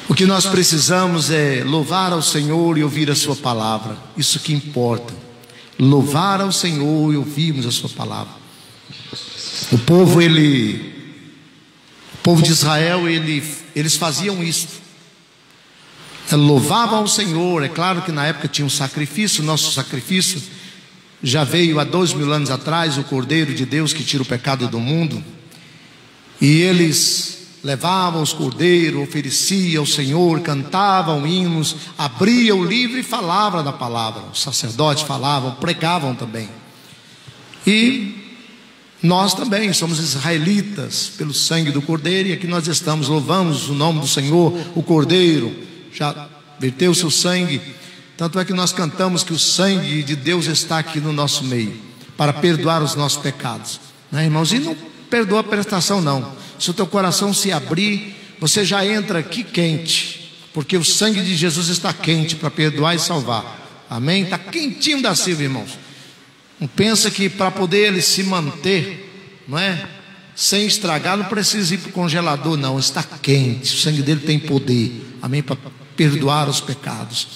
O que nós precisamos é louvar ao Senhor e ouvir a sua palavra. Isso que importa. Louvar ao Senhor e ouvirmos a sua palavra. O povo de Israel, eles faziam isso. Louvavam ao Senhor. É claro que na época tinha um sacrifício. Nosso sacrifício já veio há 2000 anos atrás, o Cordeiro de Deus que tira o pecado do mundo. E eles levavam os cordeiros, ofereciam ao Senhor, cantavam hinos, abriam o livro e falavam da palavra. Os sacerdotes falavam, pregavam também. E nós também somos israelitas pelo sangue do Cordeiro, e aqui nós estamos, louvamos o nome do Senhor. O Cordeiro já verteu o seu sangue, tanto é que nós cantamos que o sangue de Deus está aqui no nosso meio, para perdoar os nossos pecados, né, irmãos? E não perdoa a prestação não. Se o teu coração se abrir, você já entra aqui quente, porque o sangue de Jesus está quente para perdoar e salvar. Amém? Está quentinho da Silva, irmãos. Não pensa que para poder ele se manter, não é, sem estragar, não precisa ir para o congelador, não. Está quente, o sangue dele tem poder, amém, para perdoar os pecados.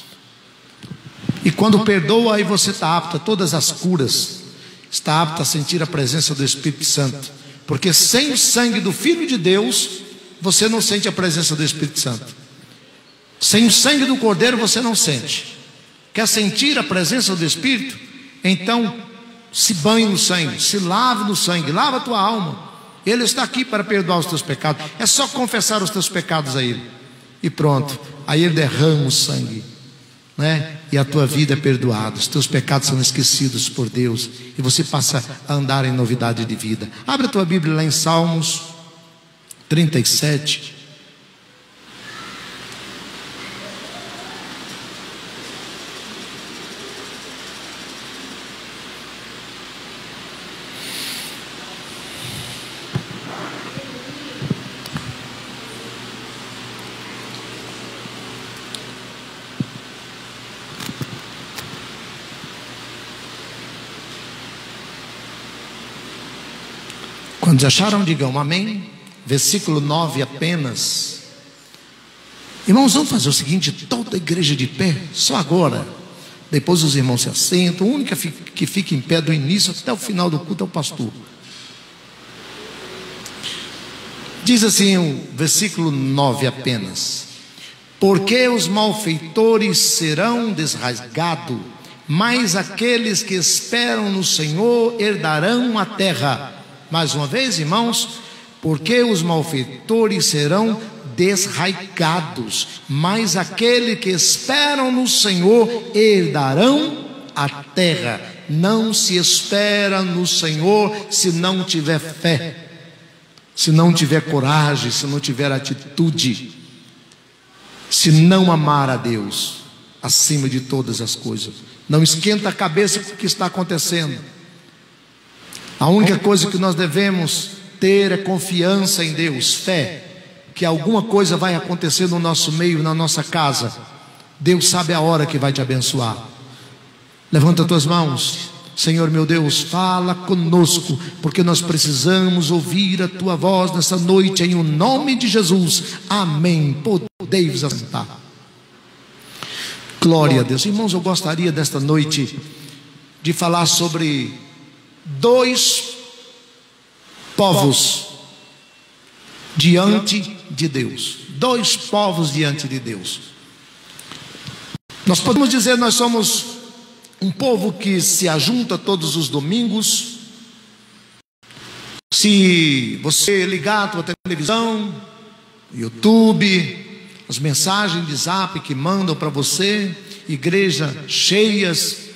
E quando perdoa, aí você está apto a todas as curas, está apto a sentir a presença do Espírito Santo. Porque sem o sangue do Filho de Deus, você não sente a presença do Espírito Santo. Sem o sangue do Cordeiro, você não sente. Quer sentir a presença do Espírito? Então, se banhe no sangue, se lave no sangue, lava a tua alma. Ele está aqui para perdoar os teus pecados. É só confessar os teus pecados a Ele. E pronto, aí Ele derrama o sangue, né? E a tua vida é perdoada, os teus pecados são esquecidos por Deus, e você passa a andar em novidade de vida. Abre a tua Bíblia lá em Salmos 37. Quando acharam, digam amém. Versículo 9 apenas. Irmãos, vamos fazer o seguinte: toda a igreja de pé, só agora. Depois os irmãos se assentam. O único que fica em pé do início até o final do culto é o pastor. Diz assim o versículo 9 apenas: porque os malfeitores serão desrasgados, mas aqueles que esperam no Senhor herdarão a terra. Mais uma vez, irmãos, porque os malfeitores serão desraigados, mas aqueles que esperam no Senhor herdarão a terra. Não se espera no Senhor se não tiver fé, se não tiver coragem, se não tiver atitude, se não amar a Deus acima de todas as coisas. Não esquenta a cabeça com o que está acontecendo. A única coisa que nós devemos ter é confiança em Deus, fé, que alguma coisa vai acontecer no nosso meio, na nossa casa. Deus sabe a hora que vai te abençoar. Levanta as tuas mãos. Senhor meu Deus, fala conosco, porque nós precisamos ouvir a tua voz nessa noite, em o nome de Jesus. Amém. Podei-vos assentar. Glória a Deus. Irmãos, eu gostaria desta noite de falar sobre dois povos diante de Deus. Dois povos diante de Deus. Nós podemos dizer, nós somos um povo que se ajunta todos os domingos. Se você ligar a tua televisão, YouTube, as mensagens de zap que mandam para você, igrejas cheias,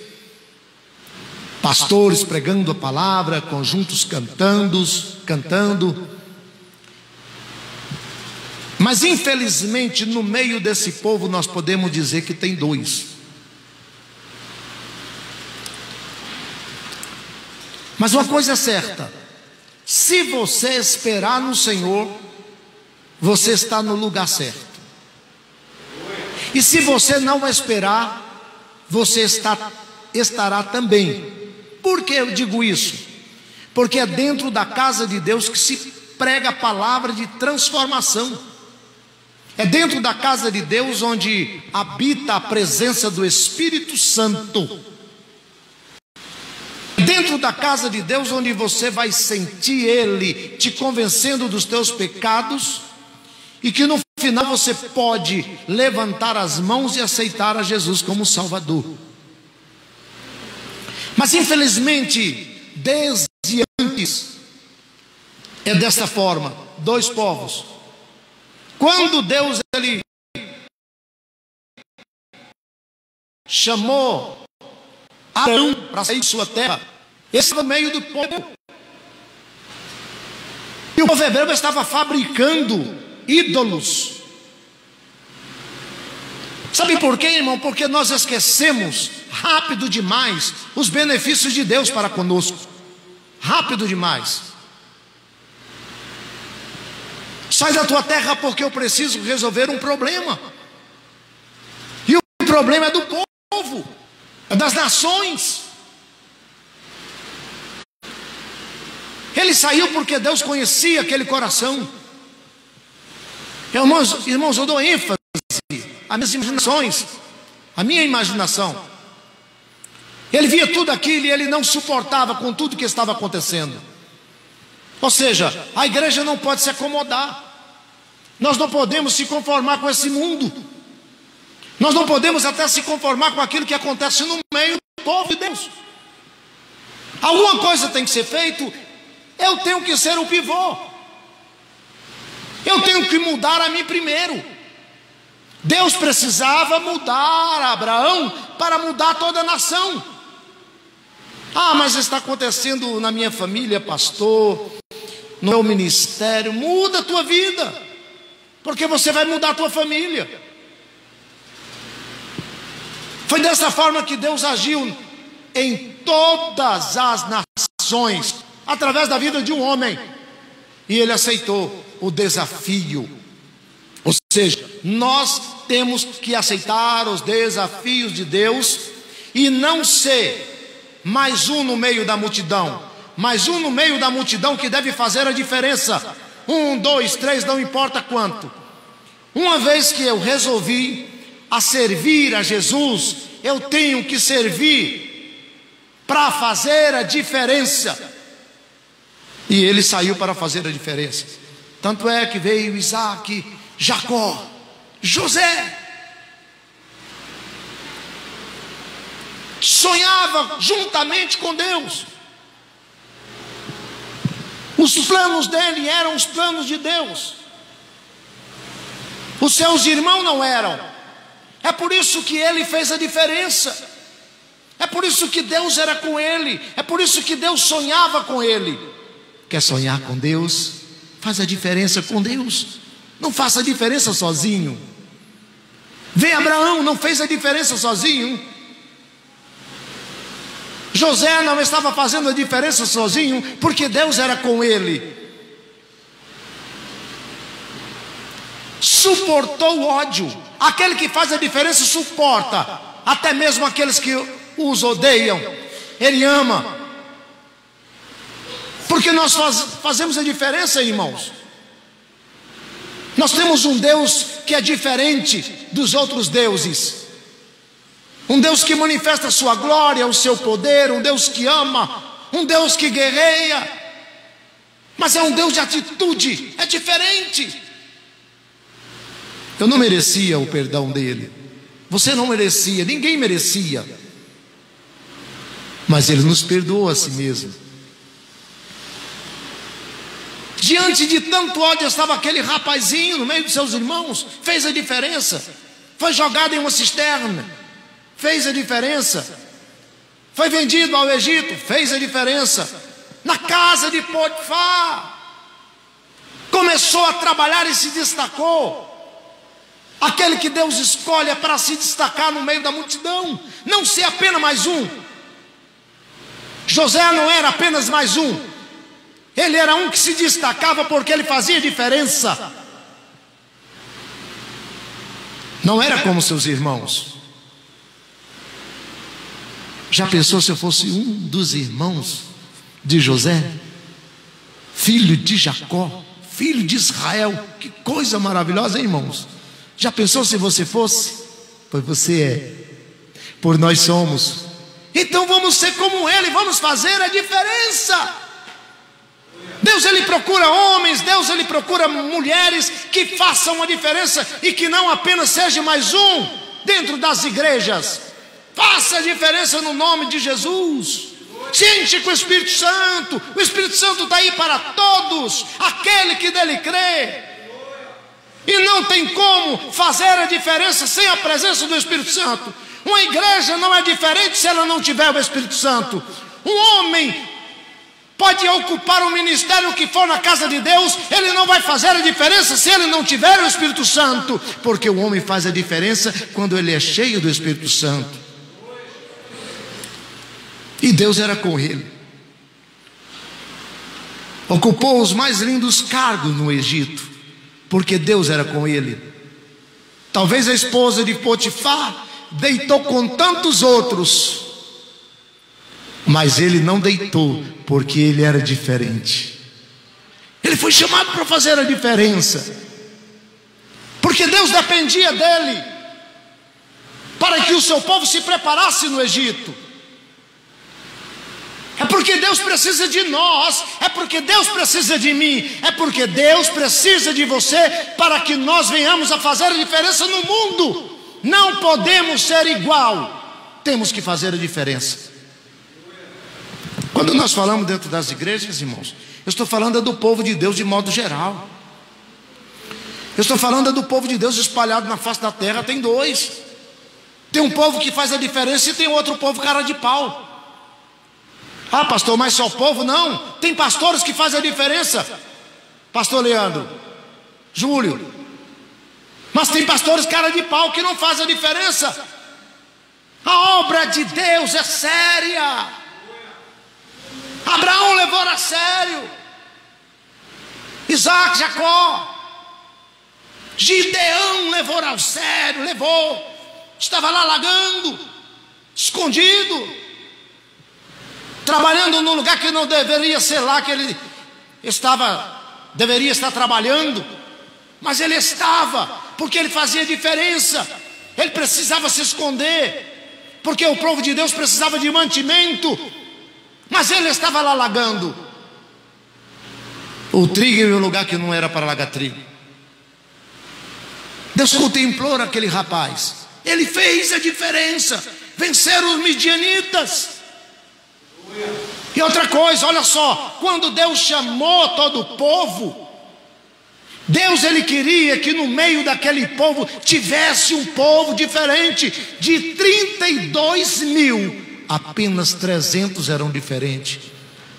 pastores pregando a palavra, conjuntos cantando. Mas infelizmente no meio desse povo nós podemos dizer que tem dois. Mas uma coisa é certa: se você esperar no Senhor, você está no lugar certo. E se você não esperar, você estará também. Por que eu digo isso? Porque é dentro da casa de Deus que se prega a palavra de transformação. É dentro da casa de Deus onde habita a presença do Espírito Santo. É dentro da casa de Deus onde você vai sentir Ele te convencendo dos teus pecados, e que no final você pode levantar as mãos e aceitar a Jesus como Salvador. Mas infelizmente, desde antes, é desta forma, dois povos. Quando Deus ele chamou Abraão para sair de sua terra, esse estava no meio do povo. E o povo hebreu estava fabricando ídolos. Sabe por quê, irmão? Porque nós esquecemos rápido demais os benefícios de Deus para conosco. Rápido demais. Sai da tua terra porque eu preciso resolver um problema. E o problema é do povo, é das nações. Ele saiu porque Deus conhecia aquele coração. Irmãos, eu dou ênfase às minhas imaginações, à minha imaginação. Ele via tudo aquilo e ele não suportava com tudo que estava acontecendo. Ou seja, a igreja não pode se acomodar. Nós não podemos se conformar com esse mundo. Nós não podemos até se conformar com aquilo que acontece no meio do povo de Deus. Alguma coisa tem que ser feito. Eu tenho que ser o pivô. Eu tenho que mudar a mim primeiro. Deus precisava mudar Abraão para mudar toda a nação. Ah, mas está acontecendo na minha família, pastor, no meu ministério. Muda a tua vida, porque você vai mudar a tua família. Foi dessa forma que Deus agiu em todas as nações, através da vida de um homem. E ele aceitou o desafio. Ou seja, nós temos que aceitar os desafios de Deus e não ser mais um no meio da multidão. Mais um no meio da multidão que deve fazer a diferença. 1, 2, 3, não importa quanto. Uma vez que eu resolvi a servir a Jesus, eu tenho que servir para fazer a diferença. E ele saiu para fazer a diferença. Tanto é que veio Isaac, Jacó, José. Sonhava juntamente com Deus. Os planos dele eram os planos de Deus. Os seus irmãos não eram. É por isso que ele fez a diferença. É por isso que Deus era com ele. É por isso que Deus sonhava com ele. Quer sonhar com Deus? Faz a diferença com Deus. Não faça a diferença sozinho. Vê Abraão, não fez a diferença sozinho. José não estava fazendo a diferença sozinho, porque Deus era com ele. Suportou o ódio. Aquele que faz a diferença suporta, até mesmo aqueles que os odeiam. Ele ama. Porque nós fazemos a diferença, irmãos. Nós temos um Deus que é diferente dos outros deuses. Um Deus que manifesta a sua glória, o seu poder, um Deus que ama, um Deus que guerreia. Mas é um Deus de atitude, é diferente. Eu não merecia o perdão dele. Você não merecia, ninguém merecia. Mas ele nos perdoou a si mesmo. Diante de tanto ódio estava aquele rapazinho no meio dos seus irmãos. Fez a diferença. Foi jogado em uma cisterna. Fez a diferença. Foi vendido ao Egito. Fez a diferença. Na casa de Potifar. Começou a trabalhar e se destacou. Aquele que Deus escolhe é para se destacar no meio da multidão. Não ser apenas mais um. José não era apenas mais um. Ele era um que se destacava porque ele fazia diferença. Não era como seus irmãos. Já pensou se eu fosse um dos irmãos de José? Filho de Jacó, filho de Israel. Que coisa maravilhosa, hein, irmãos? Já pensou se você fosse? Pois você é, por nós somos. Então vamos ser como Ele, vamos fazer a diferença. Deus, Ele procura homens, Deus, Ele procura mulheres que façam a diferença e que não apenas seja mais um dentro das igrejas. Faça a diferença no nome de Jesus. Se enche com o Espírito Santo está aí para todos, aquele que dele crê. E não tem como fazer a diferença sem a presença do Espírito Santo. Uma igreja não é diferente se ela não tiver o Espírito Santo. Um homem pode ocupar o ministério que for na casa de Deus, ele não vai fazer a diferença se ele não tiver o Espírito Santo, porque o homem faz a diferença quando ele é cheio do Espírito Santo. E Deus era com ele. Ocupou os mais lindos cargos no Egito, porque Deus era com ele. Talvez a esposa de Potifar deitou com tantos outros, mas ele não deitou, porque ele era diferente. Ele foi chamado para fazer a diferença, porque Deus dependia dele, para que o seu povo se preparasse no Egito. É porque Deus precisa de nós, é porque Deus precisa de mim, é porque Deus precisa de você, para que nós venhamos a fazer a diferença no mundo. Não podemos ser igual, temos que fazer a diferença. Quando nós falamos dentro das igrejas, irmãos, eu estou falando do povo de Deus de modo geral. Eu estou falando do povo de Deus espalhado na face da terra. Tem dois. Tem um povo que faz a diferença e tem outro povo cara de pau. Ah, pastor, mas só o povo? Não, tem pastores que fazem a diferença. Pastor Leandro, Júlio. Mas tem pastores cara de pau que não fazem a diferença. A obra de Deus é séria. Abraão levou a sério, Isaac, Jacó, Gideão levou a sério, estava lá lagando, escondido, trabalhando num lugar que não deveria ser lá que ele deveria estar trabalhando, mas ele estava, porque ele fazia diferença. Ele precisava se esconder, porque o povo de Deus precisava de mantimento, mas ele estava lá lagando o trigo em um lugar que não era para lagar trigo. Deus contemplou aquele rapaz, ele fez a diferença, venceram os midianitas. E outra coisa, olha só, quando Deus chamou todo o povo, Deus, ele queria que no meio daquele povo tivesse um povo diferente. De 32 mil, apenas 300 eram diferentes.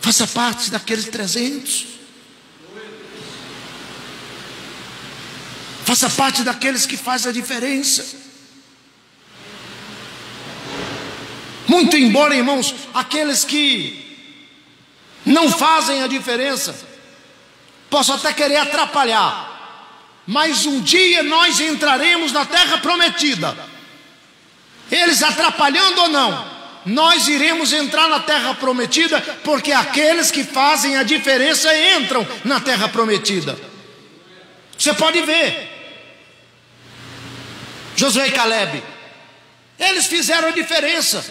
Faça parte daqueles 300. Faça parte daqueles que fazem a diferença. Muito embora, irmãos, aqueles que não fazem a diferença possam até querer atrapalhar, mas um dia nós entraremos na terra prometida. Eles atrapalhando ou não, nós iremos entrar na terra prometida, porque aqueles que fazem a diferença entram na terra prometida. Você pode ver Josué e Caleb, eles fizeram a diferença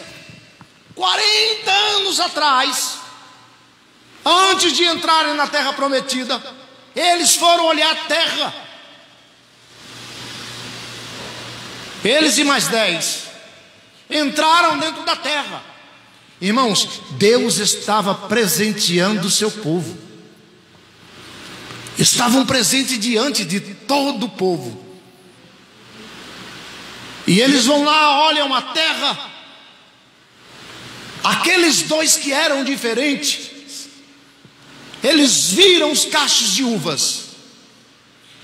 40 anos atrás. Antes de entrarem na terra prometida, eles foram olhar a terra. Eles e mais 10 entraram dentro da terra. Irmãos, Deus estava presenteando o seu povo. Estavam presentes diante de todo o povo. E eles vão lá, olham a terra. Aqueles dois que eram diferentes, eles viram os cachos de uvas,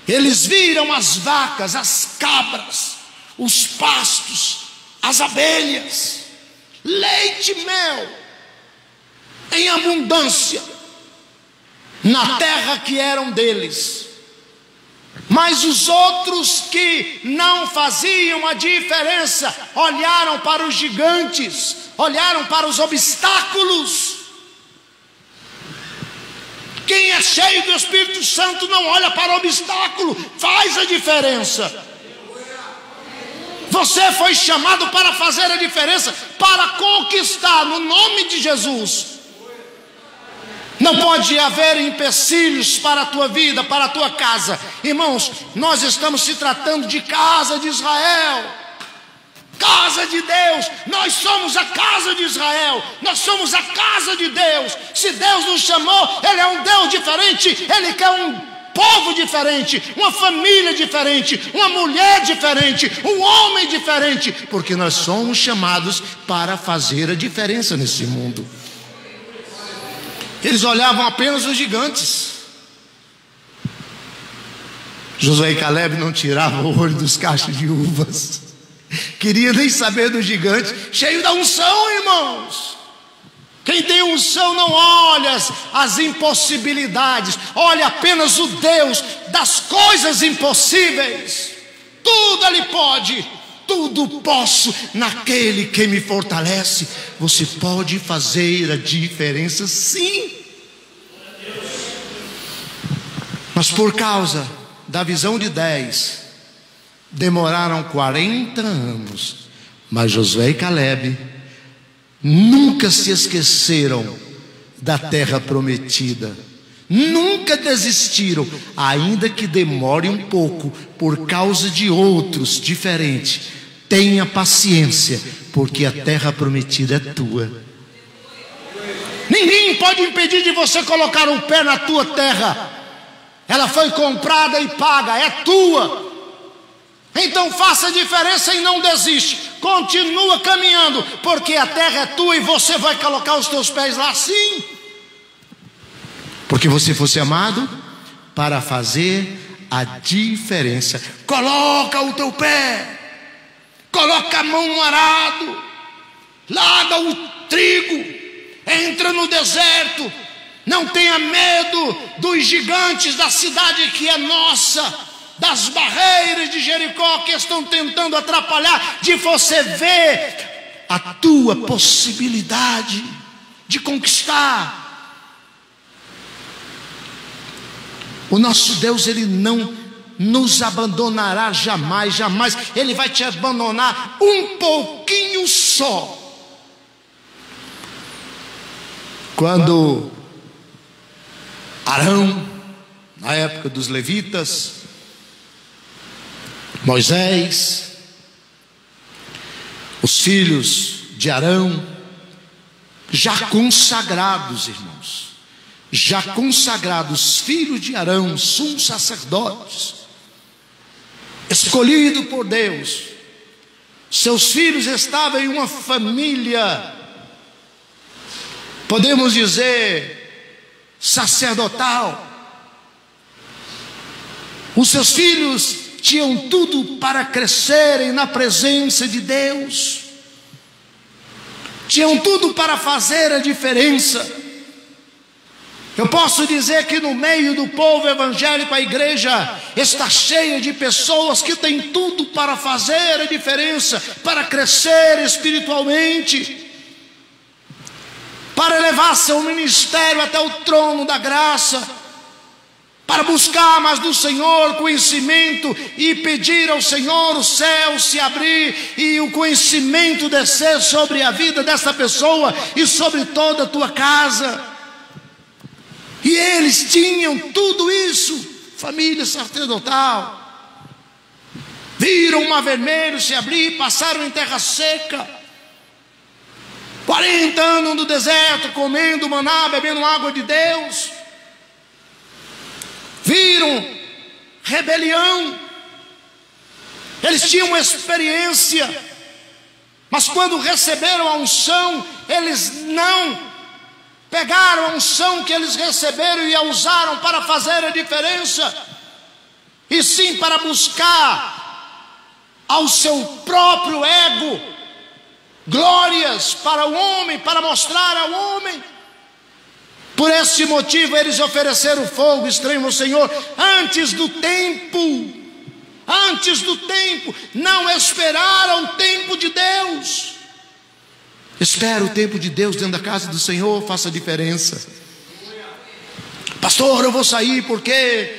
eles viram as vacas, as cabras, os pastos, as abelhas, leite e mel em abundância na terra que eram deles. Mas os outros que não faziam a diferença olharam para os gigantes, olharam para os obstáculos. Quem é cheio do Espírito Santo não olha para o obstáculo, faz a diferença. Você foi chamado para fazer a diferença, para conquistar no nome de Jesus. Não pode haver empecilhos para a tua vida, para a tua casa. Irmãos, nós estamos se tratando de casa de Israel, casa de Deus. Nós somos a casa de Israel, nós somos a casa de Deus. Se Deus nos chamou, Ele é um Deus diferente. Ele quer um povo diferente, uma família diferente, uma mulher diferente, um homem diferente, porque nós somos chamados para fazer a diferença nesse mundo. Eles olhavam apenas os gigantes. Josué e Caleb não tiravam o olho dos cachos de uvas. Queria nem saber do gigante, cheio da unção, irmãos. Quem tem unção não olha as impossibilidades, olha apenas o Deus das coisas impossíveis. Tudo Ele pode, tudo posso naquele que me fortalece. Você pode fazer a diferença, sim. Mas por causa da visão de 10, demoraram 40 anos. Mas Josué e Caleb nunca se esqueceram da terra prometida, nunca desistiram, ainda que demore um pouco, por causa de outros diferentes. Tenha paciência, porque a terra prometida é tua. Ninguém pode impedir de você colocar o pé na tua terra. Ela foi comprada e paga, é tua. Então faça a diferença e não desiste. Continua caminhando, porque a terra é tua e você vai colocar os teus pés lá, sim. Porque você fosse amado para fazer a diferença. Coloca o teu pé, coloca a mão no arado, larga o trigo, entra no deserto. Não tenha medo dos gigantes da cidade que é nossa, das barreiras de Jericó que estão tentando atrapalhar de você ver a tua possibilidade de conquistar. O nosso Deus, Ele não nos abandonará jamais, jamais. Ele vai te abandonar um pouquinho só. Quando Arão, na época dos levitas, Moisés, os filhos de Arão, já consagrados, irmãos, já consagrados, filhos de Arão, sumos sacerdotes, escolhido por Deus. Seus filhos estavam em uma família, podemos dizer, sacerdotal. Os seus filhos tinham tudo para crescerem na presença de Deus, tinham tudo para fazer a diferença. Eu posso dizer que no meio do povo evangélico a igreja está cheia de pessoas que têm tudo para fazer a diferença, para crescer espiritualmente, para levar seu ministério até o trono da graça, para buscar mais do Senhor conhecimento e pedir ao Senhor o céu se abrir e o conhecimento descer sobre a vida dessa pessoa e sobre toda a tua casa. E eles tinham tudo isso, família sacerdotal. Viram o mar vermelho se abrir, passaram em terra seca, 40 anos no deserto, comendo maná, bebendo água de Deus. Viram rebelião, eles tinham uma experiência, mas quando receberam a unção, eles não pegaram a unção que eles receberam e a usaram para fazer a diferença, e sim para buscar ao seu próprio ego glórias para o homem, para mostrar ao homem. Por esse motivo eles ofereceram fogo estranho ao Senhor antes do tempo. Antes do tempo. Não esperaram o tempo de Deus. Espera o tempo de Deus dentro da casa do Senhor, faça a diferença. Pastor, eu vou sair porque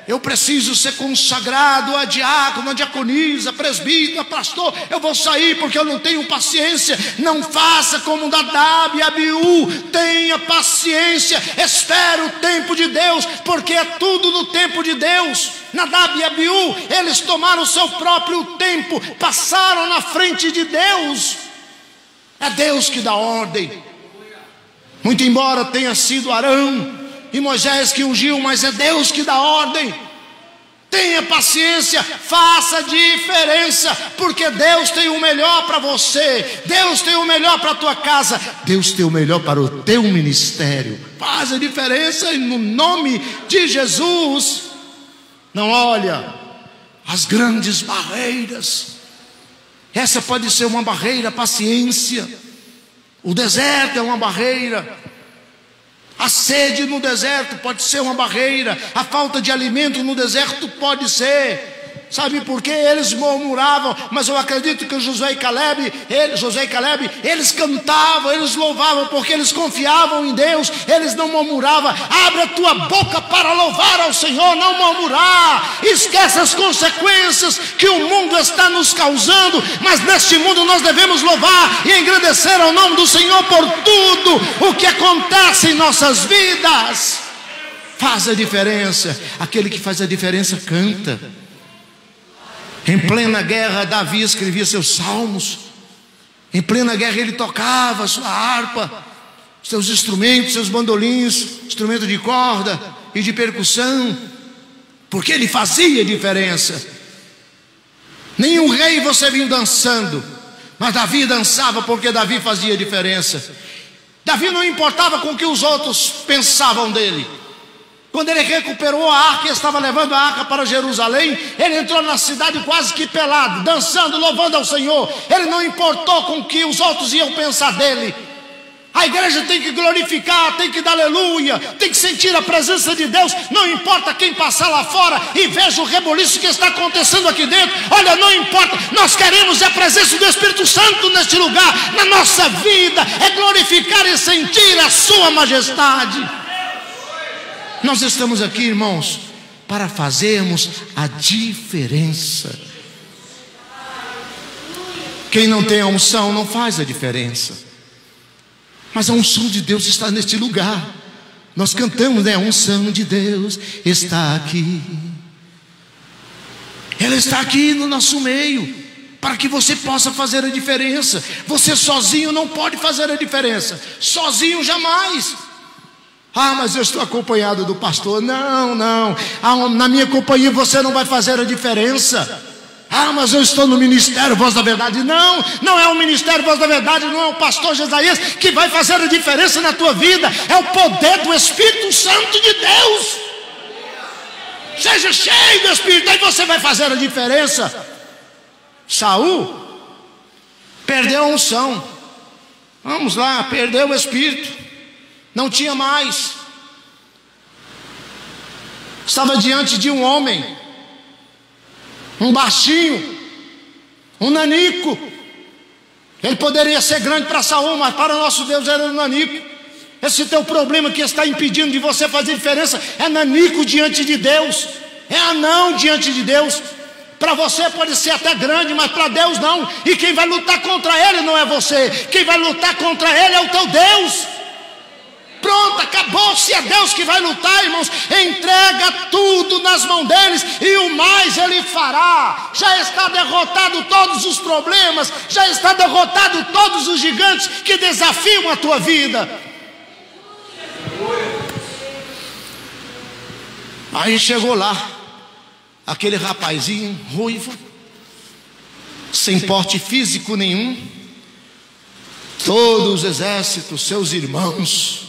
eu preciso ser consagrado a diácono, a diaconisa, a presbítero, a pastor, eu vou sair porque eu não tenho paciência. Não faça como Nadab e Abiú, tenha paciência, espere o tempo de Deus, porque é tudo no tempo de Deus. Nadab e Abiú, eles tomaram o seu próprio tempo, passaram na frente de Deus. É Deus que dá ordem. Muito embora tenha sido Arão e Moisés que ungiu, mas é Deus que dá ordem. Tenha paciência, faça diferença, porque Deus tem o melhor para você, Deus tem o melhor para a tua casa, Deus tem o melhor para o teu ministério. Faz a diferença no nome de Jesus. Não olha as grandes barreiras. Essa pode ser uma barreira, paciência. O deserto é uma barreira. A sede no deserto pode ser uma barreira. A falta de alimento no deserto pode ser. Sabe por quê? Eles murmuravam, mas eu acredito que Josué e Caleb, eles cantavam, eles louvavam, porque eles confiavam em Deus, eles não murmuravam. Abre a tua boca para louvar ao Senhor, não murmurar. Esquece as consequências que o mundo está nos causando, mas neste mundo nós devemos louvar e engrandecer ao nome do Senhor por tudo o que acontece em nossas vidas. Faz a diferença. Aquele que faz a diferença canta. Em plena guerra, Davi escrevia seus salmos. Em plena guerra ele tocava a sua harpa, seus instrumentos, seus bandolins, instrumento de corda e de percussão, porque ele fazia diferença. Nenhum rei você viu dançando, mas Davi dançava porque Davi fazia diferença. Davi não importava com o que os outros pensavam dele. Quando ele recuperou a arca e estava levando a arca para Jerusalém, ele entrou na cidade quase que pelado, dançando, louvando ao Senhor. Ele não importou com o que os outros iam pensar dele. A igreja tem que glorificar, tem que dar aleluia, tem que sentir a presença de Deus. Não importa quem passar lá fora e veja o reboliço que está acontecendo aqui dentro. Olha, não importa, nós queremos a presença do Espírito Santo neste lugar, na nossa vida. É glorificar e sentir a sua majestade. Nós estamos aqui, irmãos, para fazermos a diferença. Quem não tem a unção não faz a diferença, mas a unção de Deus está neste lugar. Nós cantamos, né? A unção de Deus está aqui. Ela está aqui no nosso meio, para que você possa fazer a diferença. Você sozinho não pode fazer a diferença, sozinho jamais. Ah, mas eu estou acompanhado do pastor. Não. Na minha companhia você não vai fazer a diferença. Ah, mas eu estou no ministério Voz da Verdade. Não é o ministério Voz da Verdade, não é o pastor Jesaías que vai fazer a diferença na tua vida. É o poder do Espírito Santo de Deus. Seja cheio do Espírito, aí você vai fazer a diferença. Saul perdeu a unção. Vamos lá, perdeu o Espírito. Não tinha mais. Estava diante de um homem, um baixinho, um nanico. Ele poderia ser grande para Saul, mas para o nosso Deus era um nanico. Esse teu problema que está impedindo de você fazer diferença é nanico diante de Deus, é anão diante de Deus. Para você pode ser até grande, mas para Deus não. E quem vai lutar contra ele não é você, quem vai lutar contra ele é o teu Deus. Pronto, acabou-se, é Deus que vai lutar, irmãos. Entrega tudo nas mãos deles e o mais ele fará. Já está derrotado todos os problemas, já está derrotado todos os gigantes que desafiam a tua vida. Aí chegou lá aquele rapazinho ruivo, sem porte físico nenhum, todos os exércitos, seus irmãos,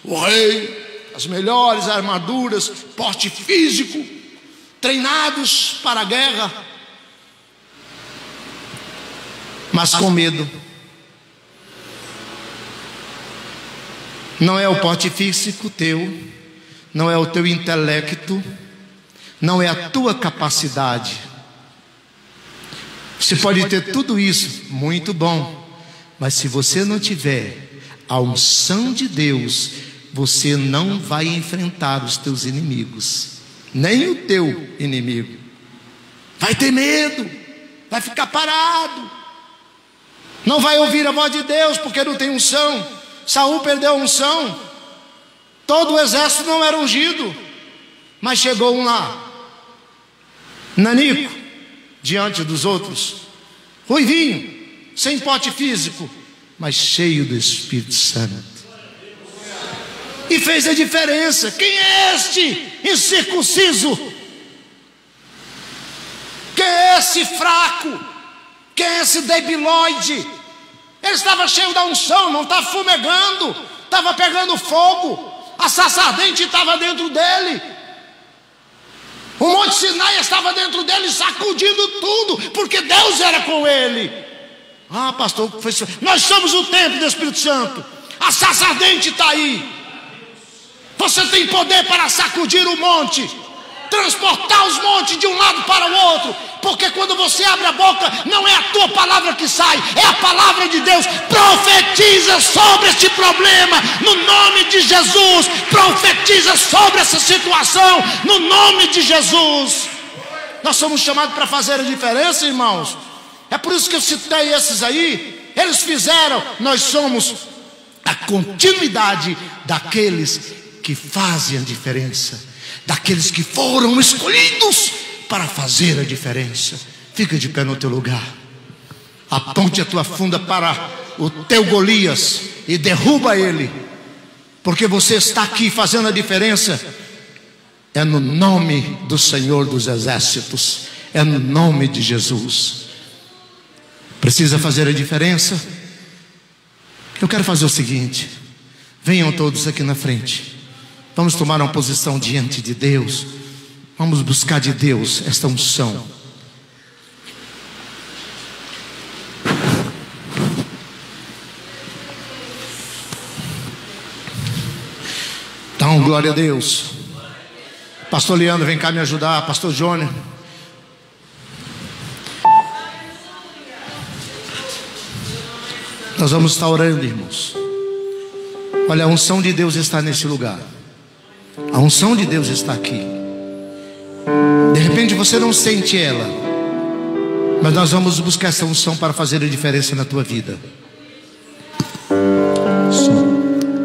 o rei, as melhores armaduras, porte físico, treinados para a guerra, mas com medo. Não é o porte físico teu, não é o teu intelecto, não é a tua capacidade. Você pode ter tudo isso, muito bom, mas se você não tiver a unção de Deus, você não vai enfrentar os teus inimigos. nem o teu inimigo. Vai ter medo, vai ficar parado, não vai ouvir a voz de Deus, porque não tem unção. Saul perdeu a unção, todo o exército não era ungido, mas chegou um lá, nanico, diante dos outros, ruivinho, sem porte físico, mas cheio do Espírito Santo, e fez a diferença. Quem é este incircunciso? Quem é esse fraco? Quem é esse debilóide? Ele estava cheio da unção, não estava fumegando, estava pegando fogo, a sarça ardente estava dentro dele, o Monte Sinai estava dentro dele, sacudindo tudo, porque Deus era com ele. Ah, pastor, nós somos o templo do Espírito Santo, a sarça ardente está aí. Você tem poder para sacudir o monte, transportar os montes de um lado para o outro, porque quando você abre a boca, não é a tua palavra que sai, é a palavra de Deus. Profetiza sobre este problema, no nome de Jesus. Profetiza sobre essa situação, no nome de Jesus. Nós somos chamados para fazer a diferença, irmãos. É por isso que eu citei esses aí. Eles fizeram, nós somos a continuidade daqueles que fazem a diferença, daqueles que foram escolhidos para fazer a diferença. Fica de pé no teu lugar, aponte a tua funda para o teu Golias e derruba ele, porque você está aqui fazendo a diferença. É no nome do Senhor dos Exércitos, é no nome de Jesus. Precisa fazer a diferença? Eu quero fazer o seguinte: venham todos aqui na frente, vamos tomar uma posição diante de Deus. Vamos buscar de Deus esta unção. Então, glória a Deus. Pastor Leandro, vem cá me ajudar. Pastor Jônio. Nós vamos estar orando, irmãos. Olha, a unção de Deus está nesse lugar. A unção de Deus está aqui. De repente você não sente ela, mas nós vamos buscar essa unção para fazer a diferença na tua vida.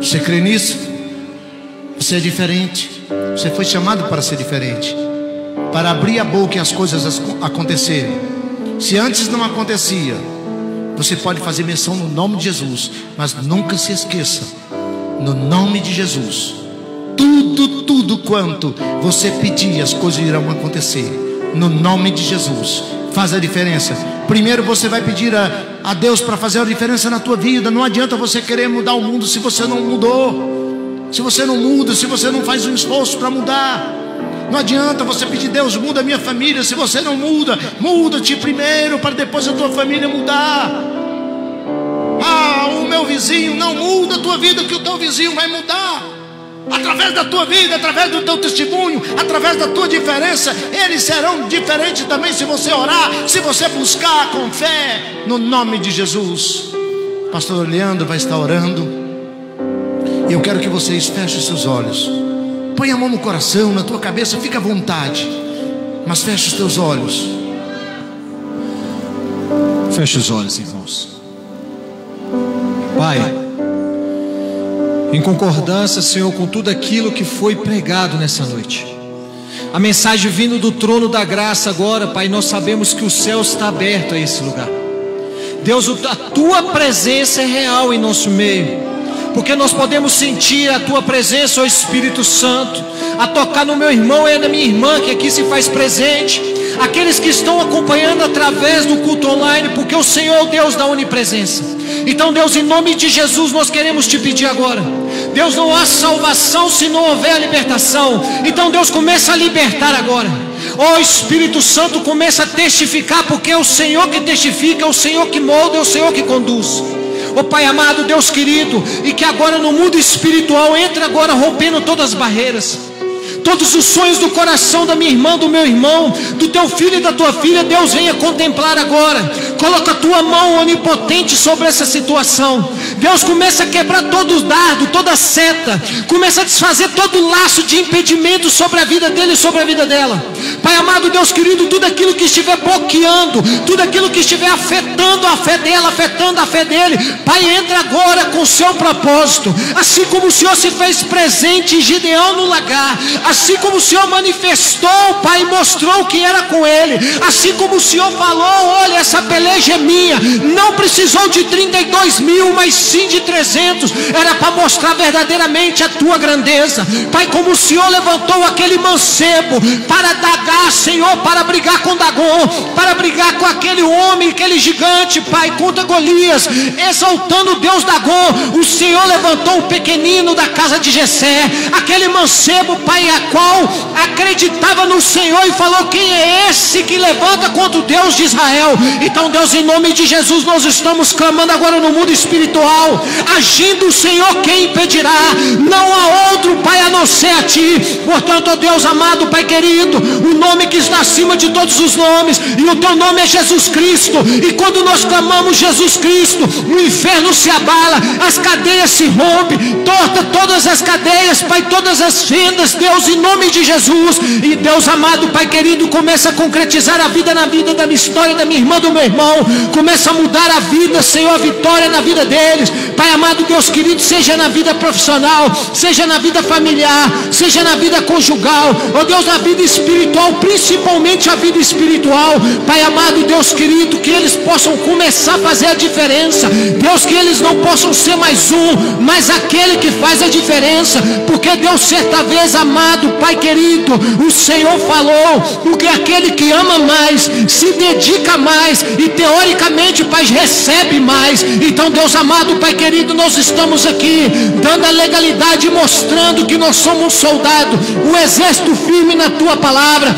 Você crê nisso? Você é diferente. Você foi chamado para ser diferente, para abrir a boca e as coisas acontecerem. Se antes não acontecia, você pode fazer menção no nome de Jesus, mas nunca se esqueça, no nome de Jesus, tudo quanto você pedir, as coisas irão acontecer. No nome de Jesus, faz a diferença. Primeiro você vai pedir a Deus para fazer a diferença na tua vida. Não adianta você querer mudar o mundo se você não mudou, se você não muda, se você não faz um esforço para mudar. Não adianta você pedir: Deus, muda a minha família, se você não muda. Muda-te primeiro, para depois a tua família mudar. Ah, o meu vizinho, não muda a tua vida, que o teu vizinho vai mudar. Através da tua vida, através do teu testemunho, através da tua diferença, eles serão diferentes também se você orar, se você buscar com fé, no nome de Jesus. Pastor Leandro vai estar orando, e eu quero que vocês fechem os seus olhos. Põe a mão no coração, na tua cabeça, fica à vontade, mas feche os teus olhos. Feche os olhos, irmãos. Pai, em concordância, Senhor, com tudo aquilo que foi pregado nessa noite, a mensagem vindo do trono da graça agora, Pai, nós sabemos que o céu está aberto a esse lugar. Deus, a Tua presença é real em nosso meio, porque nós podemos sentir a Tua presença, ó Espírito Santo, a tocar no meu irmão e na minha irmã que aqui se faz presente, aqueles que estão acompanhando através do culto online, porque o Senhor é o Deus da onipresença. Então, Deus, em nome de Jesus, nós queremos te pedir agora. Deus, não há salvação se não houver a libertação. Então, Deus, começa a libertar agora. Ó Espírito Santo, começa a testificar, porque é o Senhor que testifica, é o Senhor que molda, é o Senhor que conduz. Ó Pai amado, Deus querido, e que agora no mundo espiritual entre agora rompendo todas as barreiras, todos os sonhos do coração da minha irmã, do meu irmão, do teu filho e da tua filha. Deus, venha contemplar agora, coloca a tua mão onipotente sobre essa situação. Deus, começa a quebrar todo o dardo, toda a seta, começa a desfazer todo o laço de impedimento sobre a vida dele e sobre a vida dela. Pai amado, Deus querido, tudo aquilo que estiver bloqueando, tudo aquilo que estiver afetando a fé dela, afetando a fé dele, Pai, entra agora com o seu propósito. Assim como o Senhor se fez presente em Gideão no lagar, assim como o Senhor manifestou, Pai, mostrou que era com ele, assim como o Senhor falou: olha, essa peleja é minha, não precisou de 32 mil, mas sim de 300, era para mostrar verdadeiramente a tua grandeza. Pai, como o Senhor levantou aquele mancebo para Dagar, Senhor, para brigar com Dagon, para brigar com aquele homem, aquele gigante, Pai, contra Golias, exaltando o Deus Dagon, o Senhor levantou o pequenino da casa de Jessé, aquele mancebo, Pai, a qual acreditava no Senhor e falou: quem é esse que levanta contra o Deus de Israel? Então, Deus, em nome de Jesus, nós estamos clamando agora no mundo espiritual, agindo o Senhor, quem impedirá? Não há outro, Pai, a não ser a Ti. Portanto, ó Deus amado, Pai querido, o nome que está acima de todos os nomes, e o Teu nome é Jesus Cristo, e quando nós clamamos Jesus Cristo, o inferno se abala, as cadeias se rompem, torta todas as cadeias, Pai, todas as fendas, Deus, em nome de Jesus. E Deus amado, Pai querido, começa a concretizar a vida na vida da minha história, da minha irmã, do meu irmão, começa a mudar a vida, Senhor, a vitória na vida deles, Pai amado, Deus querido, seja na vida profissional, seja na vida familiar, seja na vida conjugal, ó Deus, na vida espiritual, principalmente a vida espiritual, Pai amado, Deus querido, que eles possam começar a fazer a diferença, Deus, que eles não possam ser mais um, mas aquele que faz a diferença, porque Deus, certa vez, amado, Pai querido, o Senhor falou, porque aquele que ama mais, se dedica mais, e teoricamente, Pai, recebe mais. Então, Deus amado, Pai querido, nós estamos aqui, dando a legalidade, mostrando que nós somos um soldado, um exército firme na Tua palavra,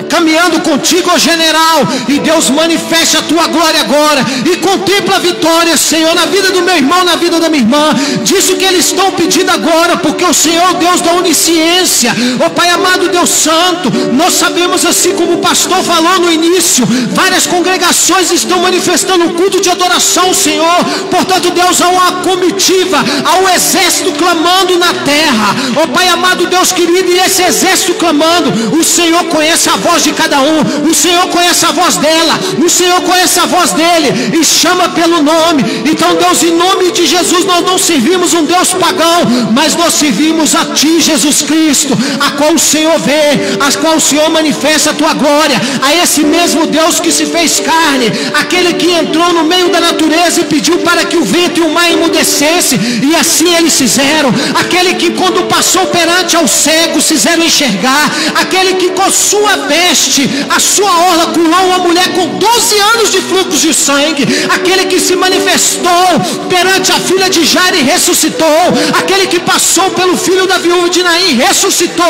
caminhando contigo, ó general, e Deus, manifeste a tua glória agora, e contempla a vitória, Senhor, na vida do meu irmão, na vida da minha irmã, disso que eles estão pedindo agora, porque o Senhor, Deus da onisciência, ó Pai amado, Deus santo, nós sabemos, assim como o pastor falou no início, várias congregações estão manifestando um culto de adoração, Senhor. Portanto, Deus, há uma comitiva, há um exército clamando na terra, ó Pai amado, Deus querido, e esse exército clamando, o Senhor conhece a voz de cada um, o Senhor conhece a voz dela, o Senhor conhece a voz dele, e chama pelo nome. Então, Deus, em nome de Jesus, nós não servimos um Deus pagão, mas nós servimos a Ti, Jesus Cristo, a qual o Senhor vê, a qual o Senhor manifesta a Tua glória, a esse mesmo Deus que se fez carne, aquele que entrou no meio da natureza e pediu para que o vento e o mar emudecesse, e assim eles fizeram, aquele que quando passou perante aos cegos fizeram enxergar, aquele que com sua veste, a sua orla curou uma mulher com 12 anos de fluxo de sangue, aquele que se manifestou perante a filha de Jairo e ressuscitou, aquele que passou pelo filho da viúva de Naim e ressuscitou,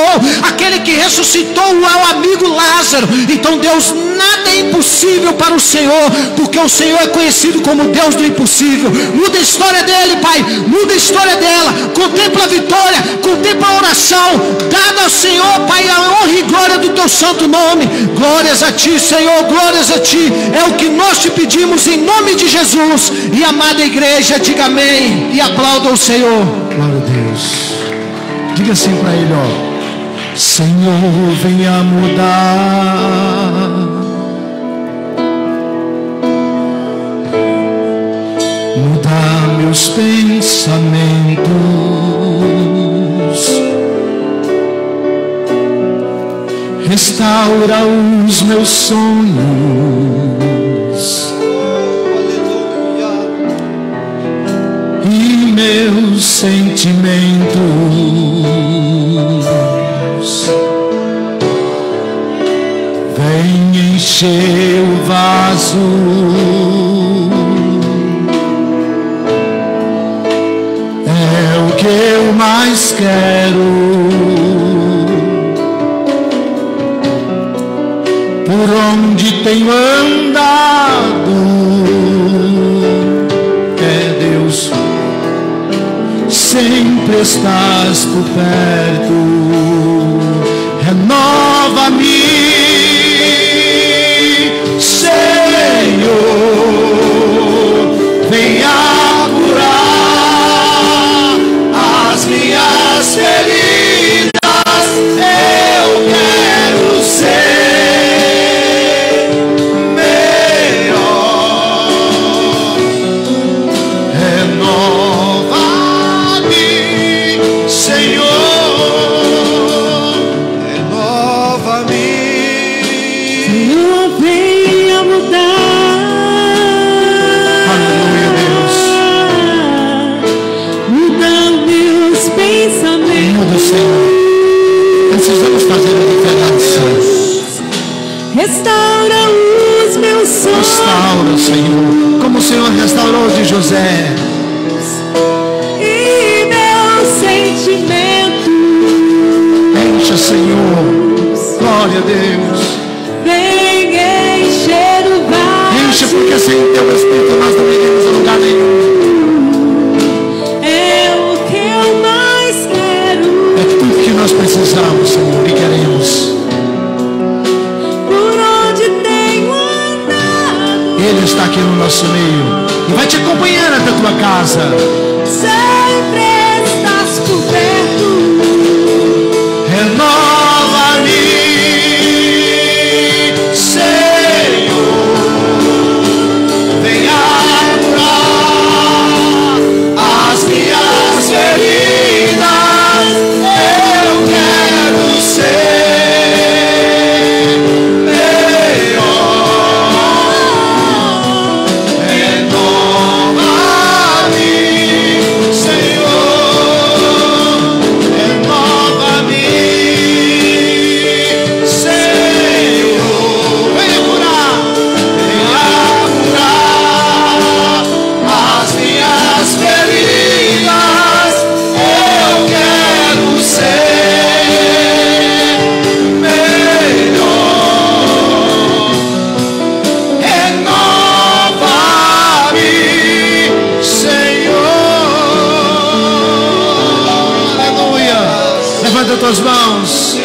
aquele que ressuscitou o amigo Lázaro. Então, Deus, nada é impossível para o Senhor, porque o Senhor é conhecido como Deus do impossível. Muda a história dele, Pai, muda a história dela, contempla a vitória, contempla a oração, dá ao Senhor, Pai, a honra e glória do Teu santo nome. Glórias a Ti, Senhor, glórias a Ti, é o que nós Te pedimos em nome de Jesus. E amada igreja, diga amém e aplauda o Senhor. Glória a Deus. Diga assim para Ele, ó: Senhor, venha mudar meus pensamentos, restaura os meus sonhos, e meus sentimentos. Vem encher o vaso, é o que eu mais quero. Por onde tenho andado, é Deus, sempre estás por perto. Renova-me, Senhor, Senhor restaurou de José. E meu sentimento, Encha, Senhor. Glória a Deus. vem encher o vazio. Encha, porque sem teu Espírito nós não iremos a lugar nenhum. É o que eu mais quero. É tudo que nós precisamos, Senhor, e queremos. Por onde tenho andado, Ele está aqui no nosso meio e vai te acompanhar até a tua casa. sempre estás por perto. Renova-me, Senhor. Venha curar as minhas feridas. Eu quero ser melhor. Renova-me, Senhor. Renova-me, Senhor. Venha curar as minhas feridas. Eu quero ser melhor. Renova-me, Senhor. Aleluia. Levanta tuas mãos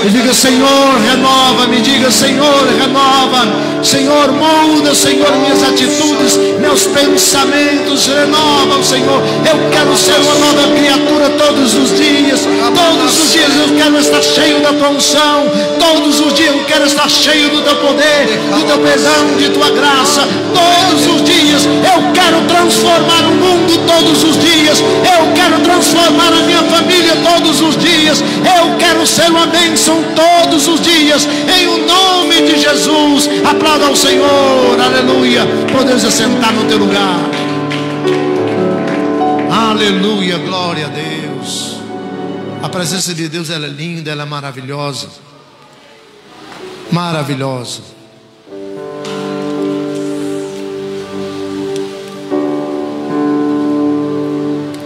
e diga: Senhor, renova-me. Diga: Senhor, renova. Senhor, molda, Senhor, minhas atitudes, meus pensamentos. Renova, Senhor. Eu quero ser uma nova criatura todos os dias. Todos os dias eu quero estar cheio da tua unção. Todos os dias eu quero estar cheio do teu poder, do teu perdão, de tua graça. Todos os dias eu quero transformar o mundo. Todos os dias eu quero transformar a minha família. Todos os dias eu quero ser uma bênção. Todos os dias, em o nome de Jesus. Aplauda ao Senhor, aleluia. Podemos assentar no teu lugar. Aleluia, glória a Deus. A presença de Deus, ela é linda, ela é maravilhosa. Maravilhosa.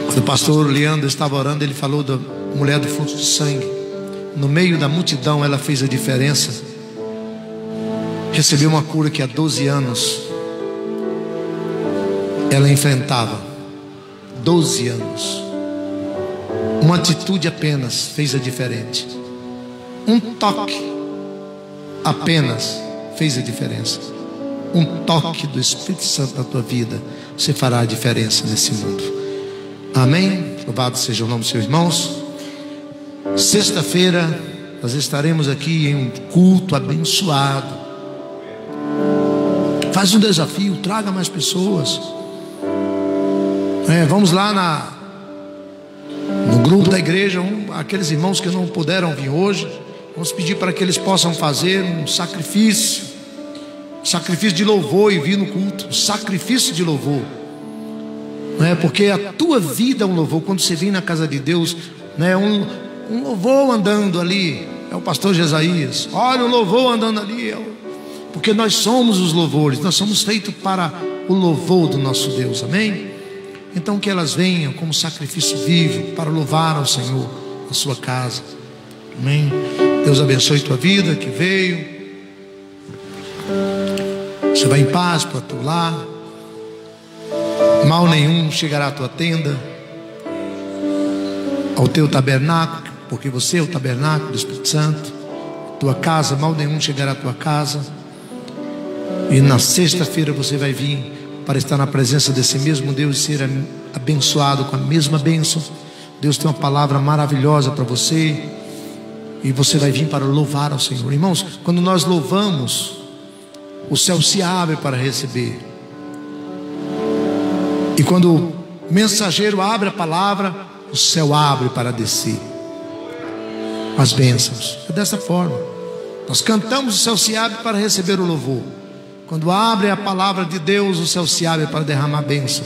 Quando o pastor Leandro estava orando, ele falou da mulher do fluxo de sangue. No meio da multidão ela fez a diferença. Recebeu uma cura que há 12 anos ela enfrentava. 12 anos. Uma atitude apenas fez a diferença. Um toque apenas fez a diferença. Um toque do Espírito Santo na tua vida, você fará a diferença nesse mundo. Amém? Louvado seja o nome dos seus irmãos. Sexta-feira nós estaremos aqui em um culto abençoado. Faz um desafio, traga mais pessoas. Vamos lá no grupo da igreja, aqueles irmãos que não puderam vir hoje, vamos pedir para que eles possam fazer um sacrifício de louvor e vir no culto. Sacrifício de louvor, porque a tua vida é um louvor. Quando você vem na casa de Deus, um louvor andando ali, é o pastor Jesaías. Olha o louvor andando ali, porque nós somos os louvores, nós somos feitos para o louvor do nosso Deus, amém? Então que elas venham como sacrifício vivo para louvar ao Senhor na sua casa, amém? Deus abençoe tua vida que veio. Você vai em paz para o teu lar, mal nenhum chegará à tua tenda, ao teu tabernáculo, porque você é o tabernáculo do Espírito Santo. Tua casa, mal nenhum chegará à tua casa. E na sexta-feira você vai vir para estar na presença desse mesmo Deus e ser abençoado com a mesma bênção. Deus tem uma palavra maravilhosa para você, e você vai vir para louvar ao Senhor. Irmãos, quando nós louvamos, o céu se abre para receber. E quando o mensageiro abre a palavra, o céu abre para descer as bênçãos. É dessa forma. Nós cantamos, o céu se abre para receber o louvor. Quando abre a palavra de Deus, o céu se abre para derramar bênção.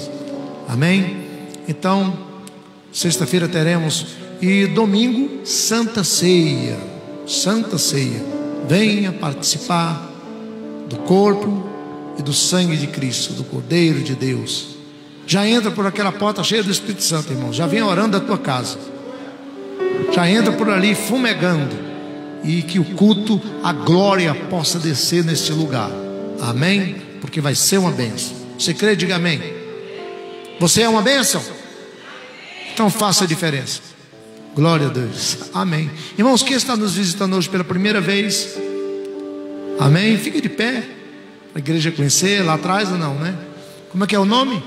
Amém? Então, sexta-feira teremos, e domingo, Santa Ceia. Santa Ceia. Venha participar do corpo e do sangue de Cristo, do Cordeiro de Deus. Já entra por aquela porta cheia do Espírito Santo, irmão. Já vem orando da tua casa. Já entra por ali fumegando. E que o culto, a glória possa descer neste lugar. Amém? Porque vai ser uma bênção. Você crê? Diga amém. Você é uma bênção? Então faça a diferença. Glória a Deus. Amém. Irmãos, quem está nos visitando hoje pela primeira vez? Amém? Fique de pé. A igreja conhecer lá atrás ou não, né? Como é que é o nome?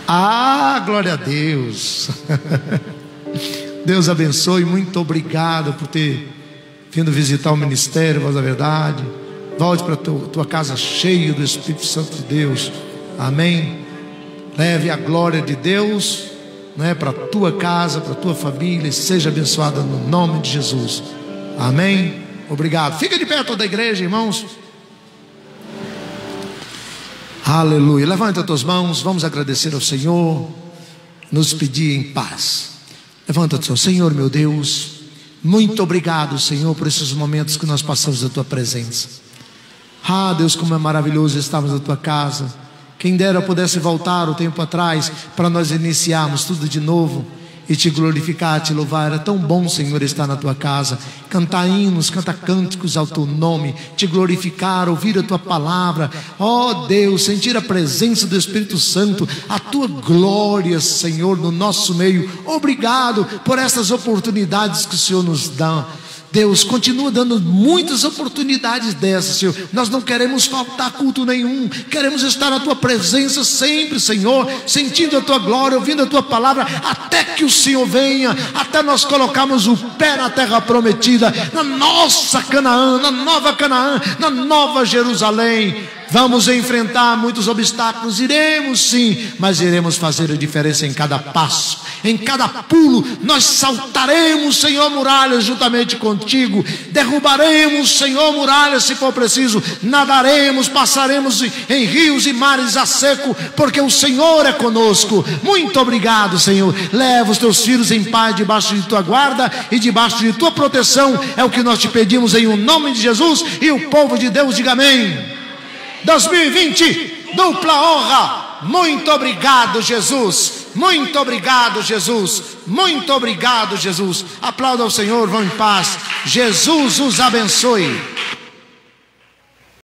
Ah, glória a Deus. Deus abençoe. Muito obrigado por ter vindo visitar o ministério Voz da Verdade. Volte para a tua casa cheio do Espírito Santo de Deus. Amém. Leve a glória de Deus, né, para a tua casa, para a tua família. E seja abençoada no nome de Jesus. Amém. Obrigado. Fica de pé toda a igreja, irmãos. Aleluia. Levanta as tuas mãos. Vamos agradecer ao Senhor. Nos pedir em paz. Levanta o Senhor, meu Deus. Muito obrigado, Senhor, por esses momentos que nós passamos da tua presença. Ah, Deus, como é maravilhoso estarmos na tua casa. Quem dera eu pudesse voltar o tempo atrás para nós iniciarmos tudo de novo e te glorificar, te louvar. Era tão bom, Senhor, estar na tua casa, cantar hinos, cantar cânticos ao teu nome, te glorificar, ouvir a tua palavra. Ó Deus, sentir a presença do Espírito Santo, a tua glória, Senhor, no nosso meio. Obrigado por essas oportunidades que o Senhor nos dá. Deus, continua dando muitas oportunidades dessas, Senhor. Nós não queremos faltar culto nenhum. Queremos estar na tua presença sempre, Senhor, sentindo a tua glória, ouvindo a tua palavra, até que o Senhor venha, até nós colocarmos o pé na terra prometida, na nossa Canaã, na nova Canaã, na nova Jerusalém. Vamos enfrentar muitos obstáculos, iremos sim, mas iremos fazer a diferença em cada passo, em cada pulo. Nós saltaremos, Senhor, muralhas juntamente contigo, derrubaremos, Senhor, muralhas se for preciso, nadaremos, passaremos em rios e mares a seco, porque o Senhor é conosco. Muito obrigado, Senhor. Leva os teus filhos em paz debaixo de tua guarda e debaixo de tua proteção. É o que nós te pedimos em o nome de Jesus, e o povo de Deus diga amém. 2020, dupla honra. Muito obrigado, Jesus. Muito obrigado, Jesus. Muito obrigado, Jesus. Aplauda ao Senhor, vão em paz. Jesus os abençoe.